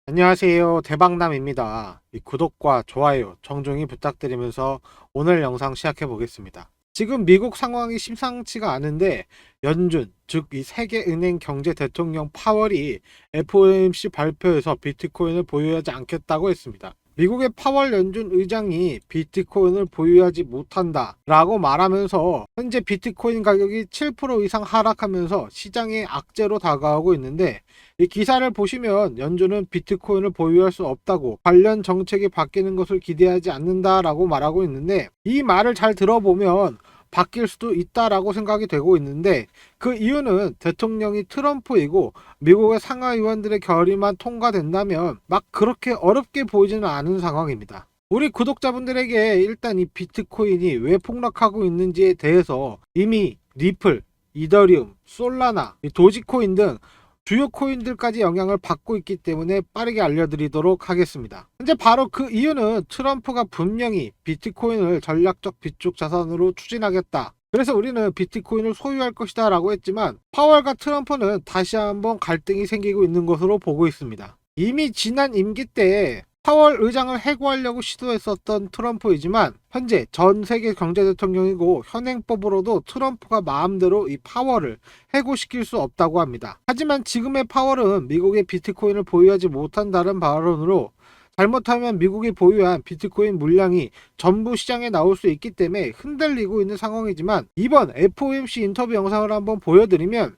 안녕하세요. 대박남입니다. 구독과 좋아요 정중히 부탁드리면서 오늘 영상 시작해 보겠습니다. 지금 미국 상황이 심상치가 않은데 연준, 즉 이 세계은행 경제 대통령 파월이 FOMC 발표에서 비트코인을 보유하지 않겠다고 했습니다. 미국의 파월 연준 의장이 비트코인을 보유하지 못한다 라고 말하면서 현재 비트코인 가격이 7% 이상 하락하면서 시장의 악재로 다가오고 있는데, 이 기사를 보시면 연준은 비트코인을 보유할 수 없다고 관련 정책이 바뀌는 것을 기대하지 않는다라고 말하고 있는데, 이 말을 잘 들어보면 바뀔 수도 있다라고 생각이 되고 있는데, 그 이유는 대통령이 트럼프이고 미국의 상하의원들의 결의만 통과된다면 막 그렇게 어렵게 보이지는 않은 상황입니다. 우리 구독자분들에게 일단 이 비트코인이 왜 폭락하고 있는지에 대해서 이미 리플, 이더리움, 솔라나, 도지코인 등 주요 코인들까지 영향을 받고 있기 때문에 빠르게 알려드리도록 하겠습니다. 현재 바로 그 이유는 트럼프가 분명히 비트코인을 전략적 비축 자산으로 추진하겠다, 그래서 우리는 비트코인을 소유할 것이다 라고 했지만, 파월과 트럼프는 다시 한번 갈등이 생기고 있는 것으로 보고 있습니다. 이미 지난 임기 때 파월 의장을 해고하려고 시도했었던 트럼프이지만, 현재 전 세계 경제 대통령이고 현행법으로도 트럼프가 마음대로 이 파월을 해고시킬 수 없다고 합니다. 하지만 지금의 파월은 미국의 비트코인을 보유하지 못한다는 발언으로, 잘못하면 미국이 보유한 비트코인 물량이 전부 시장에 나올 수 있기 때문에 흔들리고 있는 상황이지만, 이번 FOMC 인터뷰 영상을 한번 보여드리면,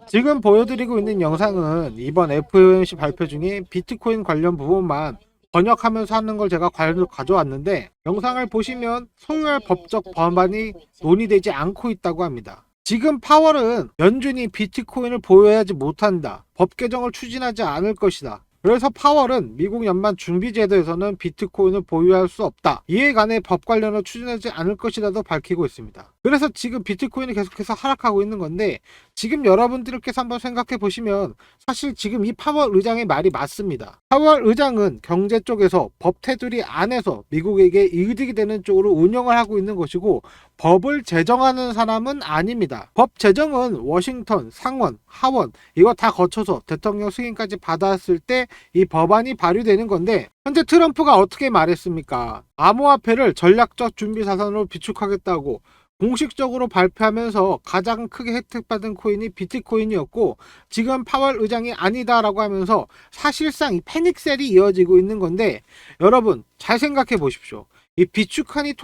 지금 보여드리고 있는 영상은 이번 FOMC 발표 중에 비트코인 관련 부분만 번역하면서 하는 걸 제가 가져왔는데, 영상을 보시면 소유할 법적 법안이 논의되지 않고 있다고 합니다. 지금 파월은 연준이 비트코인을 보유하지 못한다, 법 개정을 추진하지 않을 것이다, 그래서 파월은 미국 연방 준비제도에서는 비트코인을 보유할 수 없다, 이에 관해 법 관련을 추진하지 않을 것이라도 밝히고 있습니다. 그래서 지금 비트코인이 계속해서 하락하고 있는 건데, 지금 여러분들께서 한번 생각해 보시면 사실 지금 이 파월 의장의 말이 맞습니다. 파월 의장은 경제 쪽에서 법 테두리 안에서 미국에게 이득이 되는 쪽으로 운영을 하고 있는 것이고, 법을 제정하는 사람은 아닙니다. 법 제정은 워싱턴, 상원, 하원 이거 다 거쳐서 대통령 승인까지 받았을 때 이 법안이 발의되는 건데, 현재 트럼프가 어떻게 말했습니까? 암호화폐를 전략적 준비 자산으로 비축하겠다고 공식적으로 발표하면서 가장 크게 혜택받은 코인이 비트코인이었고, 지금 파월 의장이 아니다라고 하면서 사실상 이 패닉셀이 이어지고 있는 건데, 여러분 잘 생각해 보십시오. 이 비축한이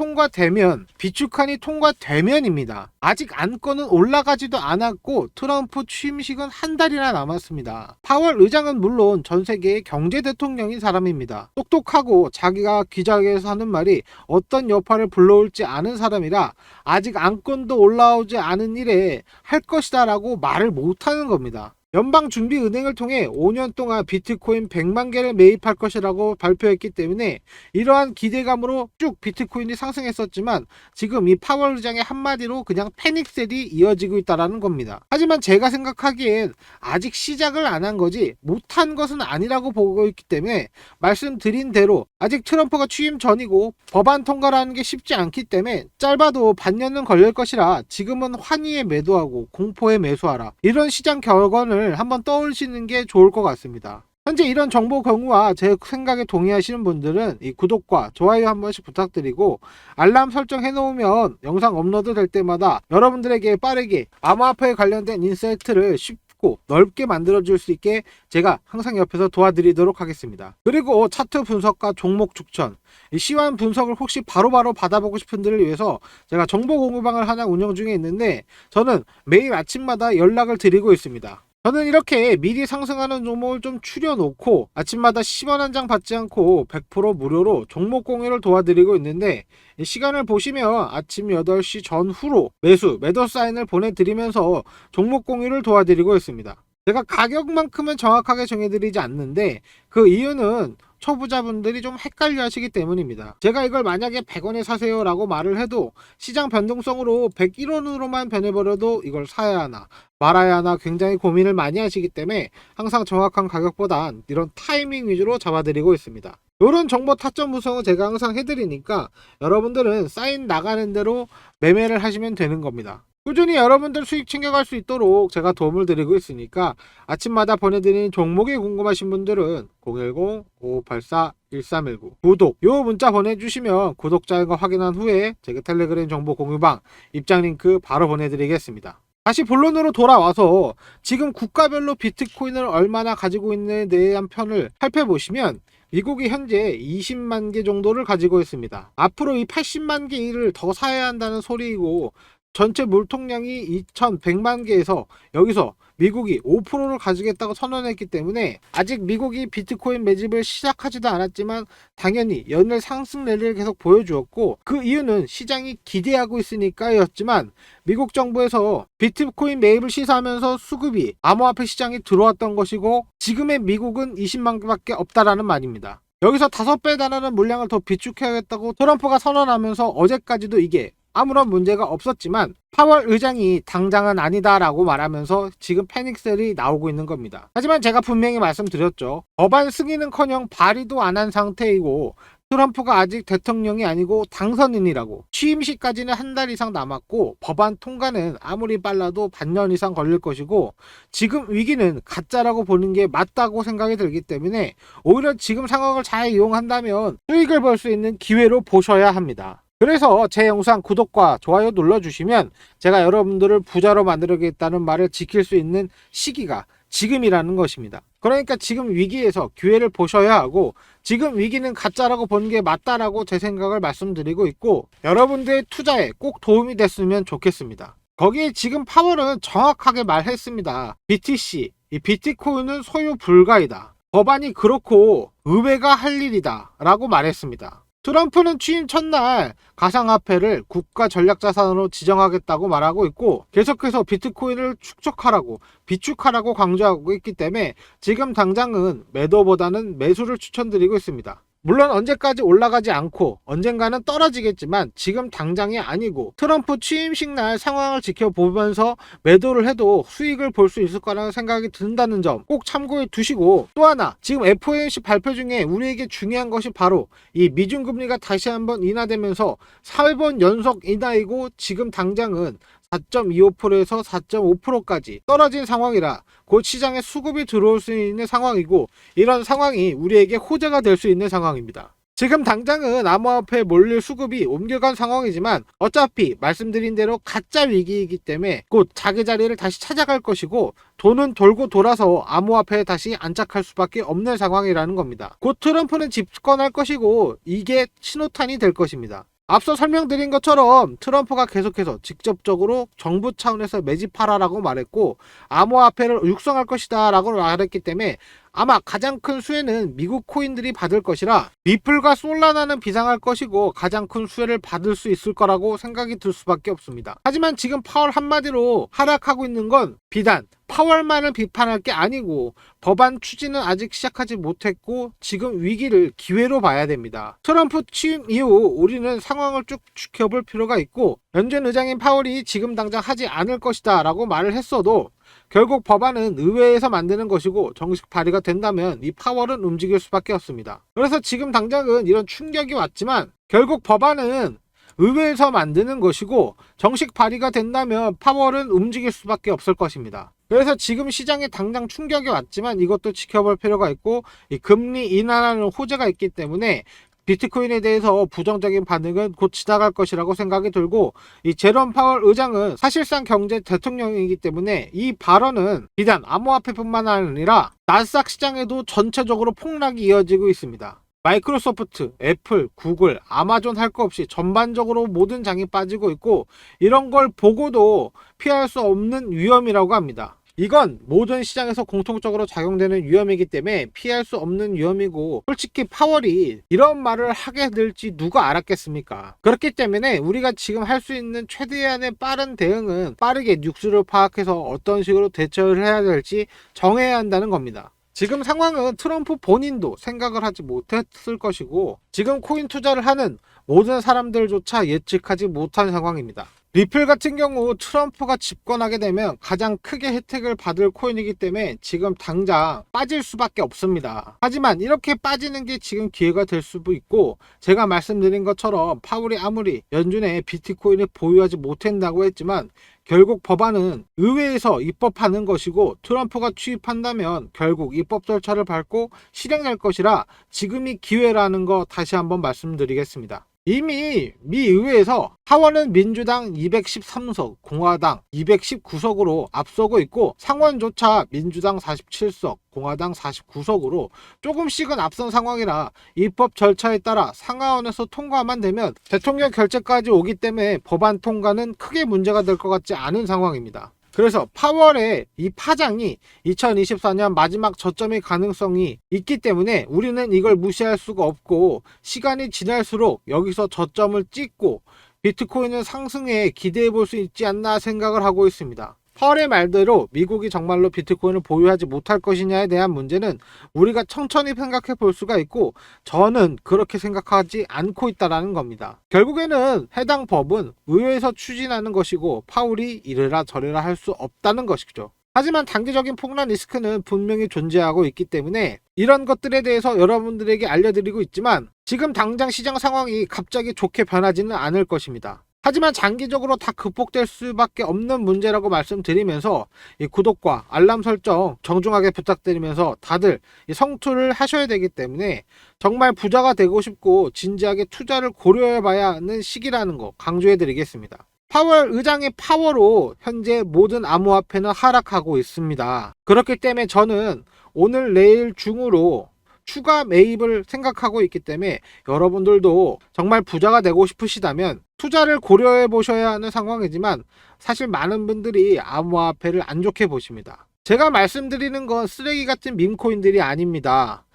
통과되면입니다. 아직 안건은 올라가지도 않았고 트럼프 취임식은 한 달이나 남았습니다. 파월 의장은 물론 전 세계의 경제 대통령인 사람입니다. 똑똑하고 자기가 기자회견에서 하는 말이 어떤 여파를 불러올지 아는 사람이라 아직 안건도 올라오지 않은 일에 할 것이다 라고 말을 못하는 겁니다. 연방준비은행을 통해 5년 동안 비트코인 100만 개를 매입할 것이라고 발표했기 때문에 이러한 기대감으로 쭉 비트코인이 상승했었지만, 지금 이 파월 의장의 한마디로 그냥 패닉셀이 이어지고 있다는 겁니다. 하지만 제가 생각하기엔 아직 시작을 안 한 거지 못한 것은 아니라고 보고 있기 때문에, 말씀드린 대로 아직 트럼프가 취임 전이고 법안 통과라는 게 쉽지 않기 때문에 짧아도 반년은 걸릴 것이라 지금은 환희에 매도하고 공포에 매수하라, 이런 시장 격언을 한번 떠올리시는 게 좋을 것 같습니다. 현재 이런 정보 경우와 제 생각에 동의하시는 분들은 이 구독과 좋아요 한 번씩 부탁드리고, 알람 설정 해놓으면 영상 업로드 될 때마다 여러분들에게 빠르게 암호화폐에 관련된 인사이트를 쉽고 넓게 만들어줄 수 있게 제가 항상 옆에서 도와드리도록 하겠습니다. 그리고 차트 분석과 종목 추천, 시황 분석을 혹시 바로바로 받아보고 싶은 분들을 위해서 제가 정보 공유방을 하나 운영 중에 있는데, 저는 매일 아침마다 연락을 드리고 있습니다. 저는 이렇게 미리 상승하는 종목을 좀 추려놓고 아침마다 10원 한 장 받지 않고 100% 무료로 종목 공유를 도와드리고 있는데, 시간을 보시면 아침 8시 전후로 매도 사인을 보내드리면서 종목 공유를 도와드리고 있습니다. 제가 가격만큼은 정확하게 정해드리지 않는데, 그 이유는 초보자분들이 좀 헷갈려 하시기 때문입니다. 제가 이걸 만약에 100원에 사세요 라고 말을 해도 시장 변동성으로 101원으로만 변해버려도 이걸 사야 하나 말아야 하나 굉장히 고민을 많이 하시기 때문에 항상 정확한 가격보단 이런 타이밍 위주로 잡아드리고 있습니다. 이런 정보 타점 분석은 제가 항상 해드리니까 여러분들은 사인 나가는 대로 매매를 하시면 되는 겁니다. 꾸준히 여러분들 수익 챙겨갈 수 있도록 제가 도움을 드리고 있으니까 아침마다 보내드리는 종목이 궁금하신 분들은 010-5584-1319 구독 요 문자 보내주시면 구독자인 거 확인한 후에 제가 텔레그램 정보 공유방 입장 링크 바로 보내드리겠습니다. 다시 본론으로 돌아와서 지금 국가별로 비트코인을 얼마나 가지고 있는에 대한 편을 살펴보시면 미국이 현재 20만 개 정도를 가지고 있습니다. 앞으로 이 80만 개를 더 사야 한다는 소리이고 전체 물통량이 2100만 개에서 여기서 미국이 5%를 가지겠다고 선언했기 때문에 아직 미국이 비트코인 매집을 시작하지도 않았지만 당연히 연일 상승 랠리를 계속 보여주었고 그 이유는 시장이 기대하고 있으니까였지만 미국 정부에서 비트코인 매입을 시사하면서 수급이 암호화폐 시장에 들어왔던 것이고 지금의 미국은 20만 개밖에 없다라는 말입니다. 여기서 5배에 달하는 물량을 더 비축해야겠다고 트럼프가 선언하면서 어제까지도 이게 아무런 문제가 없었지만 파월 의장이 당장은 아니다라고 말하면서 지금 패닉셀이 나오고 있는 겁니다. 하지만 제가 분명히 말씀드렸죠. 법안 승인은커녕 발의도 안 한 상태이고 트럼프가 아직 대통령이 아니고 당선인이라고 취임식까지는 한 달 이상 남았고 법안 통과는 아무리 빨라도 반년 이상 걸릴 것이고 지금 위기는 가짜라고 보는 게 맞다고 생각이 들기 때문에 오히려 지금 상황을 잘 이용한다면 수익을 벌 수 있는 기회로 보셔야 합니다. 그래서 제 영상 구독과 좋아요 눌러주시면 제가 여러분들을 부자로 만들겠다는 말을 지킬 수 있는 시기가 지금이라는 것입니다. 그러니까 지금 위기에서 기회를 보셔야 하고 지금 위기는 가짜라고 보는 게 맞다라고 제 생각을 말씀드리고 있고 여러분들의 투자에 꼭 도움이 됐으면 좋겠습니다. 거기에 지금 파월은 정확하게 말했습니다. BTC, 이 비트코인은 소유 불가이다. 법안이 그렇고 의회가 할 일이다 라고 말했습니다. 트럼프는 취임 첫날 가상화폐를 국가 전략자산으로 지정하겠다고 말하고 있고 계속해서 비트코인을 축적하라고 비축하라고 강조하고 있기 때문에 지금 당장은 매도보다는 매수를 추천드리고 있습니다. 물론 언제까지 올라가지 않고 언젠가는 떨어지겠지만 지금 당장이 아니고 트럼프 취임식 날 상황을 지켜보면서 매도를 해도 수익을 볼 수 있을 거라는 생각이 든다는 점 꼭 참고해 두시고 또 하나 지금 FOMC 발표 중에 우리에게 중요한 것이 바로 이 미중금리가 다시 한번 인하되면서 4번 연속 인하이고 지금 당장은 4.25%에서 4.5%까지 떨어진 상황이라 곧 시장에 수급이 들어올 수 있는 상황이고 이런 상황이 우리에게 호재가 될 수 있는 상황입니다. 지금 당장은 암호화폐에 몰릴 수급이 옮겨간 상황이지만 어차피 말씀드린 대로 가짜 위기이기 때문에 곧 자기 자리를 다시 찾아갈 것이고 돈은 돌고 돌아서 암호화폐에 다시 안착할 수밖에 없는 상황이라는 겁니다. 곧 트럼프는 집권할 것이고 이게 신호탄이 될 것입니다. 앞서 설명드린 것처럼 트럼프가 계속해서 직접적으로 정부 차원에서 매집하라라고 말했고 암호화폐를 육성할 것이다 라고 말했기 때문에 아마 가장 큰 수혜는 미국 코인들이 받을 것이라 리플과 솔라나는 비상할 것이고 가장 큰 수혜를 받을 수 있을 거라고 생각이 들 수밖에 없습니다. 하지만 지금 파월 한마디로 하락하고 있는 건 비단 파월만을 비판할 게 아니고 법안 추진은 아직 시작하지 못했고 지금 위기를 기회로 봐야 됩니다. 트럼프 취임 이후 우리는 상황을 쭉 지켜볼 필요가 있고 연준 의장인 파월이 지금 당장 하지 않을 것이다 라고 말을 했어도 결국 법안은 의회에서 만드는 것이고 정식 발의가 된다면 이 파월은 움직일 수밖에 없습니다. 그래서 지금 당장은 이런 충격이 왔지만 결국 법안은 의회에서 만드는 것이고 정식 발의가 된다면 파월은 움직일 수밖에 없을 것입니다. 그래서 지금 시장에 당장 충격이 왔지만 이것도 지켜볼 필요가 있고 이 금리 인하라는 호재가 있기 때문에 비트코인에 대해서 부정적인 반응은 곧 지나갈 것이라고 생각이 들고 이 제롬 파월 의장은 사실상 경제 대통령이기 때문에 이 발언은 비단 암호화폐뿐만 아니라 나스닥 시장에도 전체적으로 폭락이 이어지고 있습니다. 마이크로소프트, 애플, 구글, 아마존 할 거 없이 전반적으로 모든 장이 빠지고 있고 이런 걸 보고도 피할 수 없는 위험이라고 합니다. 이건 모든 시장에서 공통적으로 작용되는 위험이기 때문에 피할 수 없는 위험이고 솔직히 파월이 이런 말을 하게 될지 누가 알았겠습니까? 그렇기 때문에 우리가 지금 할 수 있는 최대한의 빠른 대응은 빠르게 뉴스를 파악해서 어떤 식으로 대처를 해야 될지 정해야 한다는 겁니다. 지금 상황은 트럼프 본인도 생각을 하지 못했을 것이고 지금 코인 투자를 하는 모든 사람들조차 예측하지 못한 상황입니다. 리플 같은 경우 트럼프가 집권하게 되면 가장 크게 혜택을 받을 코인이기 때문에 지금 당장 빠질 수밖에 없습니다. 하지만 이렇게 빠지는 게 지금 기회가 될 수도 있고 제가 말씀드린 것처럼 파월이 아무리 연준에 비트코인을 보유하지 못한다고 했지만 결국 법안은 의회에서 입법하는 것이고 트럼프가 취입한다면 결국 입법 절차를 밟고 실행될 것이라 지금이 기회라는 거 다시 한번 말씀드리겠습니다. 이미 미 의회에서 하원은 민주당 213석, 공화당 219석으로 앞서고 있고 상원조차 민주당 47석, 공화당 49석으로 조금씩은 앞선 상황이라 입법 절차에 따라 상하원에서 통과만 되면 대통령 결재까지 오기 때문에 법안 통과는 크게 문제가 될 것 같지 않은 상황입니다. 그래서 파월의 이 파장이 2024년 마지막 저점의 가능성이 있기 때문에 우리는 이걸 무시할 수가 없고 시간이 지날수록 여기서 저점을 찍고 비트코인은 상승에 기대해 볼 수 있지 않나 생각을 하고 있습니다. 파월의 말대로 미국이 정말로 비트코인을 보유하지 못할 것이냐에 대한 문제는 우리가 천천히 생각해 볼 수가 있고 저는 그렇게 생각하지 않고 있다는 겁니다. 결국에는 해당 법은 의회에서 추진하는 것이고 파월이 이래라 저래라 할 수 없다는 것이죠. 하지만 단기적인 폭락 리스크는 분명히 존재하고 있기 때문에 이런 것들에 대해서 여러분들에게 알려드리고 있지만 지금 당장 시장 상황이 갑자기 좋게 변하지는 않을 것입니다. 하지만 장기적으로 다 극복될 수밖에 없는 문제라고 말씀드리면서 이 구독과 알람 설정 정중하게 부탁드리면서 다들 이 성투를 하셔야 되기 때문에 정말 부자가 되고 싶고 진지하게 투자를 고려해 봐야 하는 시기라는 거 강조해 드리겠습니다. 파월 의장의 파워로 현재 모든 암호화폐는 하락하고 있습니다. 그렇기 때문에 저는 오늘 내일 중으로 추가 매입을 생각하고 있기 때문에 여러분들도 정말 부자가 되고 싶으시다면 투자를 고려해 보셔야 하는 상황이지만 사실 많은 분들이 암호화폐를 안 좋게 보십니다. 제가 말씀드리는 건 쓰레기 같은 밈코인들이 아닙니다.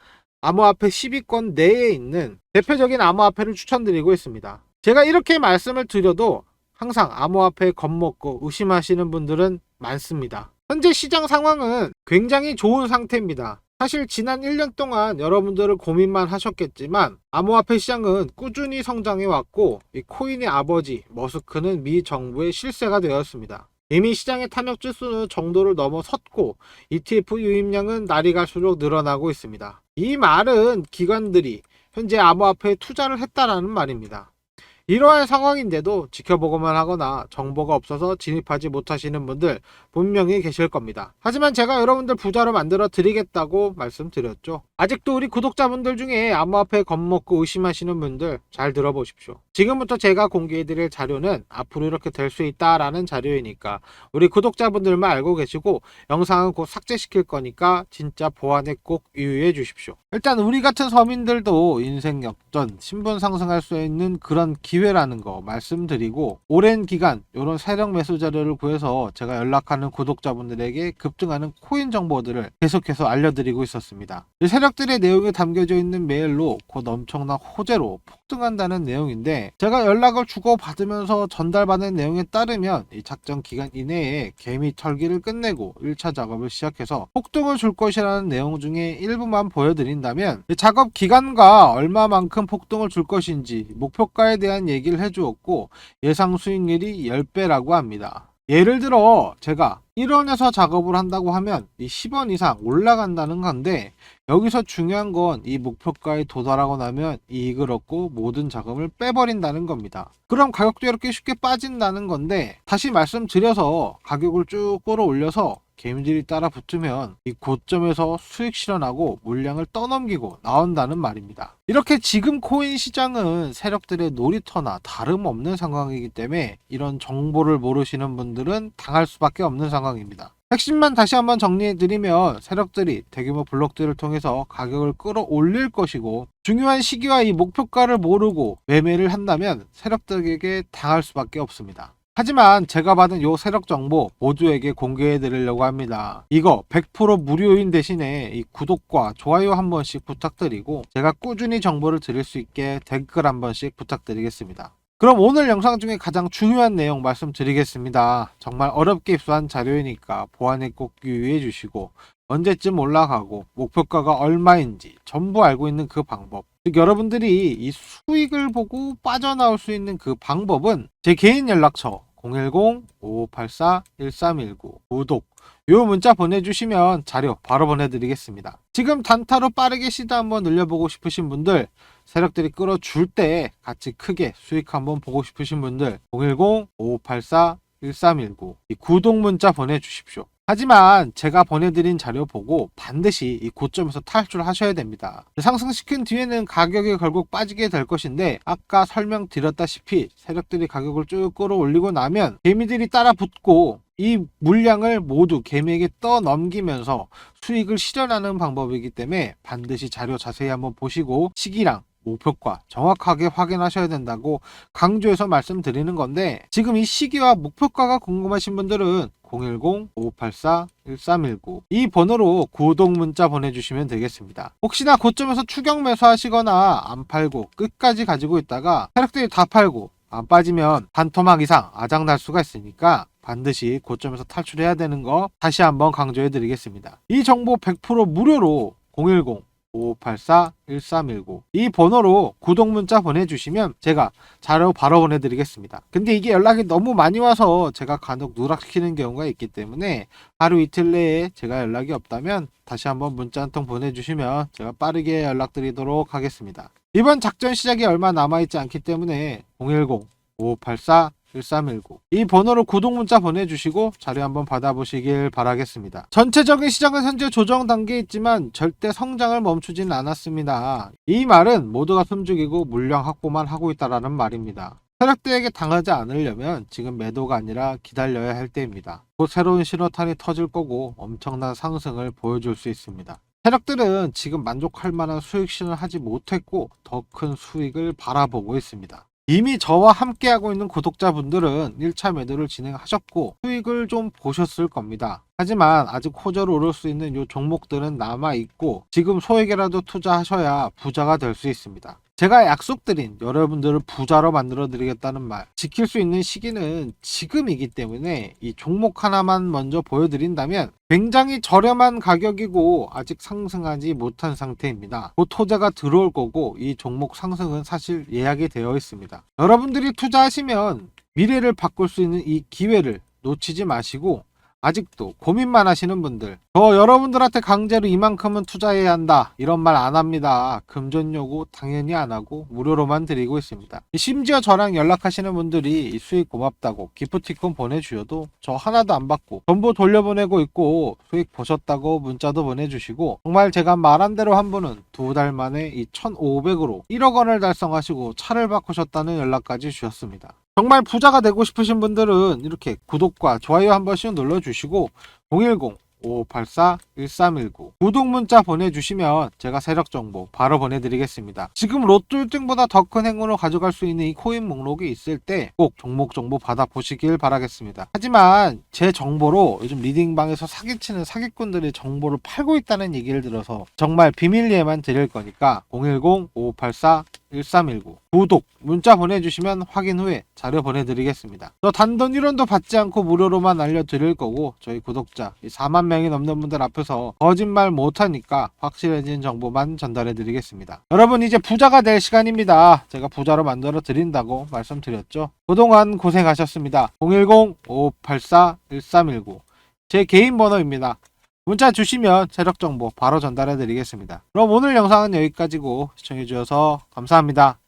암호화폐 10위권 내에 있는 대표적인 암호화폐를 추천드리고 있습니다. 제가 이렇게 말씀을 드려도 항상 암호화폐에 겁먹고 의심하시는 분들은 많습니다. 현재 시장 상황은 굉장히 좋은 상태입니다. 사실 지난 1년 동안 여러분들은 고민만 하셨겠지만 암호화폐 시장은 꾸준히 성장해 왔고 이 코인의 아버지 머스크는 미 정부의 실세가 되었습니다. 이미 시장의 탐욕指수는 정도를 넘어섰고 ETF 유입량은 날이 갈수록 늘어나고 있습니다. 이 말은 기관들이 현재 암호화폐에 투자를 했다라는 말입니다. 이러한 상황인데도 지켜보고만 하거나 정보가 없어서 진입하지 못하시는 분들 분명히 계실 겁니다. 하지만 제가 여러분들 부자로 만들어 드리겠다고 말씀드렸죠. 아직도 우리 구독자분들 중에 암호화폐 겁먹고 의심하시는 분들 잘 들어보십시오. 지금부터 제가 공개해 드릴 자료는 앞으로 이렇게 될 수 있다라는 자료이니까 우리 구독자분들만 알고 계시고 영상은 곧 삭제시킬 거니까 진짜 보안에 꼭 유의해 주십시오. 일단 우리 같은 서민들도 인생 역전, 신분 상승할 수 있는 그런 기회라는 거 말씀드리고 오랜 기간 이런 세력 매수 자료를 구해서 제가 연락하는 구독자분들에게 급등하는 코인 정보들을 계속해서 알려드리고 있었습니다. 이 세력들의 내용이 담겨져 있는 메일로 곧 엄청난 호재로 폭등한다는 내용인데 제가 연락을 주고받으면서 전달받은 내용에 따르면 이 작전 기간 이내에 개미 털기를 끝내고 1차 작업을 시작해서 폭등을 줄 것이라는 내용 중에 일부만 보여드린다면 작업 기간과 얼마만큼 폭등을 줄 것인지 목표가에 대한 얘기를 해주었고 예상 수익률이 10배라고 합니다. 예를 들어 제가 1원에서 작업을 한다고 하면 이 10원 이상 올라간다는 건데 여기서 중요한 건 이 목표가에 도달하고 나면 이익을 얻고 모든 자금을 빼버린다는 겁니다. 그럼 가격도 이렇게 쉽게 빠진다는 건데 다시 말씀드려서 가격을 쭉 끌어올려서 개미들이 따라 붙으면 이 고점에서 수익 실현하고 물량을 떠넘기고 나온다는 말입니다. 이렇게 지금 코인 시장은 세력들의 놀이터나 다름없는 상황이기 때문에 이런 정보를 모르시는 분들은 당할 수밖에 없는 상황입니다. 핵심만 다시 한번 정리해드리면 세력들이 대규모 블록들을 통해서 가격을 끌어올릴 것이고 중요한 시기와 이 목표가를 모르고 매매를 한다면 세력들에게 당할 수밖에 없습니다. 하지만 제가 받은 요 세력 정보 모두에게 공개해 드리려고 합니다. 이거 100% 무료인 대신에 이 구독과 좋아요 한 번씩 부탁드리고 제가 꾸준히 정보를 드릴 수 있게 댓글 한 번씩 부탁드리겠습니다. 그럼 오늘 영상 중에 가장 중요한 내용 말씀드리겠습니다. 정말 어렵게 입수한 자료이니까 보안에 꼭 유의해 주시고 언제쯤 올라가고 목표가가 얼마인지 전부 알고 있는 그 방법, 즉 여러분들이 이 수익을 보고 빠져나올 수 있는 그 방법은 제 개인 연락처 010-5584-1319 구독 요 문자 보내주시면 자료 바로 보내드리겠습니다. 지금 단타로 빠르게 시드 한번 늘려보고 싶으신 분들, 세력들이 끌어줄 때 같이 크게 수익 한번 보고 싶으신 분들 010-5584 1319 이 구독 문자 보내주십시오. 하지만 제가 보내드린 자료 보고 반드시 이 고점에서 탈출하셔야 됩니다. 상승시킨 뒤에는 가격이 결국 빠지게 될 것인데 아까 설명드렸다시피 세력들이 가격을 쭉 끌어올리고 나면 개미들이 따라 붙고 이 물량을 모두 개미에게 떠넘기면서 수익을 실현하는 방법이기 때문에 반드시 자료 자세히 한번 보시고 시기랑 목표가 정확하게 확인하셔야 된다고 강조해서 말씀드리는 건데, 지금 이 시기와 목표가가 궁금하신 분들은 010-5584-1319 이 번호로 구독 문자 보내주시면 되겠습니다. 혹시나 고점에서 추격 매수하시거나 안 팔고 끝까지 가지고 있다가 세력들이 다 팔고 안 빠지면 반토막 이상 아작날 수가 있으니까 반드시 고점에서 탈출해야 되는 거 다시 한번 강조해 드리겠습니다. 이 정보 100% 무료로 010-5584-1319 이 번호로 구독 문자 보내주시면 제가 자료 바로 보내드리겠습니다. 근데 이게 연락이 너무 많이 와서 제가 간혹 누락시키는 경우가 있기 때문에 하루 이틀 내에 제가 연락이 없다면 다시 한번 문자 한 통 보내주시면 제가 빠르게 연락드리도록 하겠습니다. 이번 작전 시작이 얼마 남아있지 않기 때문에 010-5584-1319 이 번호로 구독 문자 보내주시고 자료 한번 받아보시길 바라겠습니다. 전체적인 시장은 현재 조정 단계에 있지만 절대 성장을 멈추진 않았습니다. 이 말은 모두가 숨죽이고 물량 확보만 하고 있다라는 말입니다. 세력들에게 당하지 않으려면 지금 매도가 아니라 기다려야 할 때입니다. 곧 새로운 신호탄이 터질 거고 엄청난 상승을 보여줄 수 있습니다. 세력들은 지금 만족할 만한 수익 실현을 하지 못했고 더 큰 수익을 바라보고 있습니다. 이미 저와 함께하고 있는 구독자분들은 1차 매도를 진행하셨고 수익을 좀 보셨을 겁니다. 하지만 아직 호재로 오를 수 있는 이 종목들은 남아있고 지금 소액이라도 투자하셔야 부자가 될 수 있습니다. 제가 약속드린 여러분들을 부자로 만들어 드리겠다는 말 지킬 수 있는 시기는 지금이기 때문에 이 종목 하나만 먼저 보여드린다면 굉장히 저렴한 가격이고 아직 상승하지 못한 상태입니다. 곧 호재가 들어올 거고 이 종목 상승은 사실 예약이 되어 있습니다. 여러분들이 투자하시면 미래를 바꿀 수 있는 이 기회를 놓치지 마시고, 아직도 고민만 하시는 분들, 저 여러분들한테 강제로 이만큼은 투자해야 한다 이런 말 안 합니다. 금전 요구 당연히 안 하고 무료로만 드리고 있습니다. 심지어 저랑 연락하시는 분들이 수익 고맙다고 기프티콘 보내주셔도 저 하나도 안 받고 전부 돌려보내고 있고 수익 보셨다고 문자도 보내주시고, 정말 제가 말한 대로 한 분은 2달 만에 이 1,500으로 1억 원을 달성하시고 차를 바꾸셨다는 연락까지 주셨습니다. 정말 부자가 되고 싶으신 분들은 이렇게 구독과 좋아요 한 번씩 눌러주시고 010-5584-1319 구독 문자 보내주시면 제가 세력 정보 바로 보내드리겠습니다. 지금 로또 1등보다 더 큰 행운을 가져갈 수 있는 이 코인 목록이 있을 때 꼭 종목 정보 받아보시길 바라겠습니다. 하지만 제 정보로 요즘 리딩방에서 사기치는 사기꾼들이 정보를 팔고 있다는 얘기를 들어서 정말 비밀리에만 드릴 거니까 010-5584-1319 구독 문자 보내주시면 확인 후에 자료 보내드리겠습니다. 저 단돈 1원도 받지 않고 무료로만 알려드릴 거고, 저희 구독자 4만 명이 넘는 분들 앞에서 거짓말 못하니까 확실해진 정보만 전달해드리겠습니다. 여러분, 이제 부자가 될 시간입니다. 제가 부자로 만들어 드린다고 말씀드렸죠. 그동안 고생하셨습니다. 010-5584-1319 제 개인 번호입니다. 문자 주시면 세력 정보 바로 전달해 드리겠습니다. 그럼 오늘 영상은 여기까지고 시청해 주셔서 감사합니다.